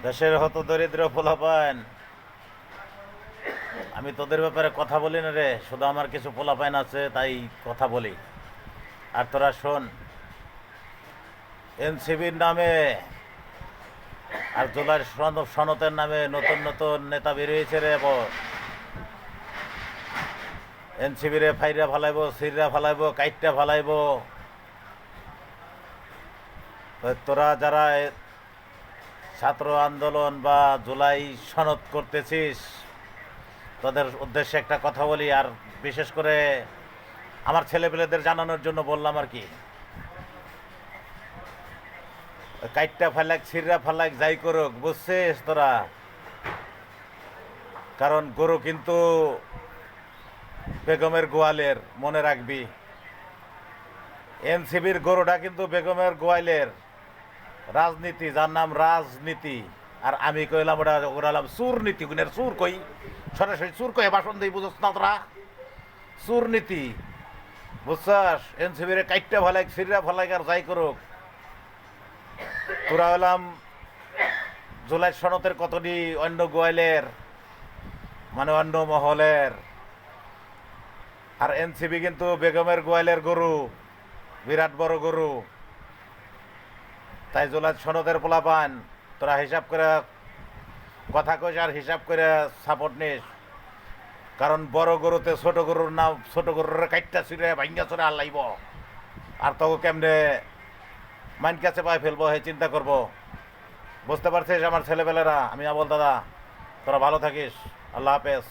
দেশের হত দরিদ্র পোলাপান, আমি তোদের ব্যাপারে কথা বলি না রে, শুধু আমার কিছু পোলাপান আছে তাই কথা বলি। আর তোরা শোন, এনসিবির নামে আর জুলাই সনতের নামে নতুন নতুন নেতা বেরিয়েছে রে। এনসিবিরে ফাইরা ফালাইব, সিররা ফালাইব, কাইটটা ফালাইব। তোরা যারা ছাত্র আন্দোলন বা জুলাই সনদ করতেছিস, তোদের উদ্দেশ্যে একটা কথা বলি, আর বিশেষ করে আমার ছেলেপেলেদের জানানোর জন্য বললাম আর কি। কাইটটা ফালাক, ছিঁড়া ফালাক, যাই করুক, বুঝছিস তোরা? কারণ গরু কিন্তু বেগমের গোয়ালের, মনে রাখবি। এনসিবির গরুটা কিন্তু বেগমের গোয়ালের। রাজনীতি, যার নাম রাজনীতি, আর আমি কইলাম ওটা ওরালাম সুরনীতি। গুণের সুর কই, সরাসরি সুর কই ভাষণ দিই, বুঝছ না তোরা? সুরনীতি, বুঝছাস? এনসিবির কাইটটা ফালাক, ছিঁড়া ফালাক, আর যাই করুক, তোরা হলাম জুলাই সনতের কতটি অন্য গোয়ালের, মানে অন্য মহলের। আর এনসিবি কিন্তু বেগমের গোয়ালের গরু, বিরাট বড় গরু। তাই জুলাই সনদের পোলাপান, তোরা হিসাব করে কথা কইস আর হিসাব করে সাপোর্ট নিস। কারণ বড় গরুতে ছোট গরুর নাম, ছোট গরুর কাইটটা ছিঁড়ে ভাঙ্গা চড়ে আল্লাইব, আর তোকে কেমনে মাইন কাছে পায়ে ফেলবো, হে চিন্তা করবো। বুঝতে পারছিস আমার ছেলেবেলেরা? আমি আবল দাদা, তোরা ভালো থাকিস। আল্লাহ হাফেজ।